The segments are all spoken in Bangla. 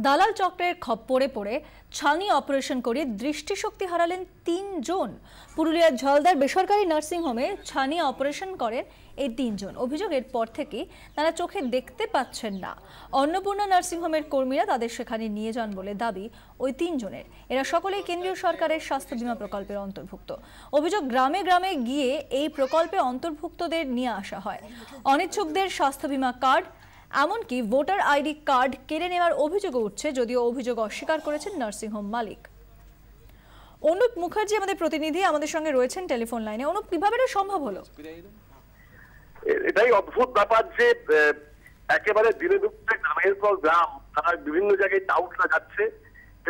দালাল চক্রের খপ্পরে পড়ে ছানি অপারেশন করে দৃষ্টিশক্তি হারালেন ৩ জন। পুরুলিয়ার ঝলদার বেসরকারি নার্সিংহোমে ছানি অপারেশন করেন এই ৩ জন। অভিযোগের পর থেকে তারা চোখে দেখতে পাচ্ছেন না। অন্নপূর্ণা নার্সিংহোমের কর্মীরা তাদের সেখানে নিয়ে যান বলে দাবি ওই ৩ জনের। এরা সকলেই কেন্দ্রীয় সরকারের স্বাস্থ্য বীমা প্রকল্পের অন্তর্ভুক্ত। অভিযোগ, গ্রামে গ্রামে গিয়ে এই প্রকল্পে অন্তর্ভুক্তদের নিয়ে আসা হয়। অনিচ্ছুকদের স্বাস্থ্য বীমা কার্ড, এমনকি ভোটার আইডি কার্ড কেড়ে নেওয়ার অভিযোগও উঠছে, যদিও অভিযোগ অস্বীকার করেছেন নার্সিংহোম মালিক। অনুপ মুখার্জি আমাদের প্রতিনিধি আমাদের সঙ্গে রয়েছেন টেলিফোন লাইনে। অনুপ, কিভাবে এটা সম্ভব হলো? এটাই অদ্ভুত ব্যাপার যে একেবারে দিনে দুপুরে গ্রামের পর গ্রাম তারা বিভিন্ন জায়গায় টাউট লাগাচ্ছে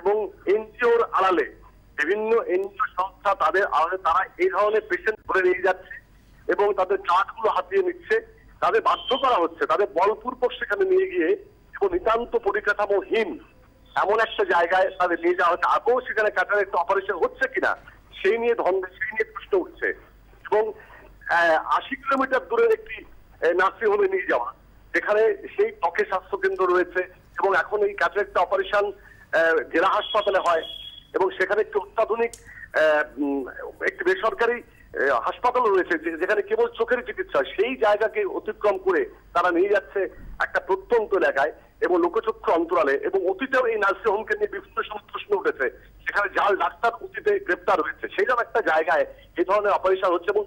এবং এনজিওর আড়ালে বিভিন্ন এনজিও সংস্থা তাদের আড়ালে তারা এই ধরনের পেশেন্ট ধরে নিয়ে যাচ্ছে এবং তাদের কার্ডগুলো হাতিয়ে নিচ্ছে। তাদের বাধ্য করা হচ্ছে, তাদের বলপূর্বক সেখানে নিয়ে গিয়ে এবং নিতান্ত পরিকাঠামোহীন এমন একটা জায়গায় তাদের নিয়ে যাওয়া হচ্ছে। আগেও সেখানে ক্যাটার একটা অপারেশন হচ্ছে কিনা সেই নিয়ে প্রশ্ন উঠছে এবং ৮০ কিলোমিটার দূরের একটি নার্সিংহোমে নিয়ে যাওয়া, যেখানে সেই ত্বকের স্বাস্থ্য কেন্দ্র রয়েছে এবং এখন এই ক্যাটারেক্ট অপারেশন জেলা হাসপাতালে হয় এবং সেখানে একটি অত্যাধুনিক একটি বেসরকারি হাসপাতাল রয়েছে যেখানে কেবল চোখের চিকিৎসা। সেই জায়গাকে অতিক্রম করে তারা নিয়ে যাচ্ছে একটা প্রত্যন্ত এলাকায় এবং লোকচক্ষু অন্তরালে। এবং অতীতেও এই নার্সিংহোমকে নিয়ে বিভিন্ন সময় প্রশ্ন উঠেছে, সেখানে জাল ডাক্তার অতীতে গ্রেপ্তার হয়েছে। সেইরকম একটা জায়গায় এই ধরনের অপারেশন হচ্ছে এবং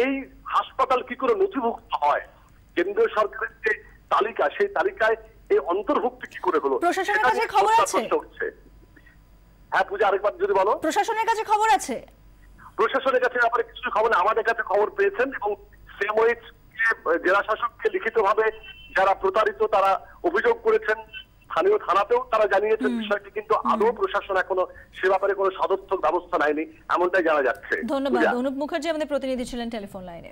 এই হাসপাতাল কি করে নথিভুক্ত হয়, কেন্দ্রীয় সরকারের যে তালিকা সেই তালিকায় এই অন্তর্ভুক্তি কি করে হলো? প্রশাসনের কাছে খবর আছে? হ্যাঁ পূজা, আরেকবার যদি বলো। প্রশাসনের কাছে খবর আছে? প্রশাসনের কাছে ব্যাপারে কিছু খবর আমাদের কাছে খবর পেয়েছেন এবং সেমওইচ জেলা শাসককে লিখিতভাবে যারা প্রতারিত তারা অভিযোগ করেছেন, স্থানীয় থানাতেও তারা জানিয়েছেন বিষয়টি, কিন্তু আদৌ প্রশাসন এখনো সে ব্যাপারে কোনো সদর্থক ব্যবস্থা নেয়নি এমনটাই জানা যাচ্ছে। ধন্যবাদ। অনুপ মুখার্জি আমাদের প্রতিনিধি ছিলেন টেলিফোন লাইনে।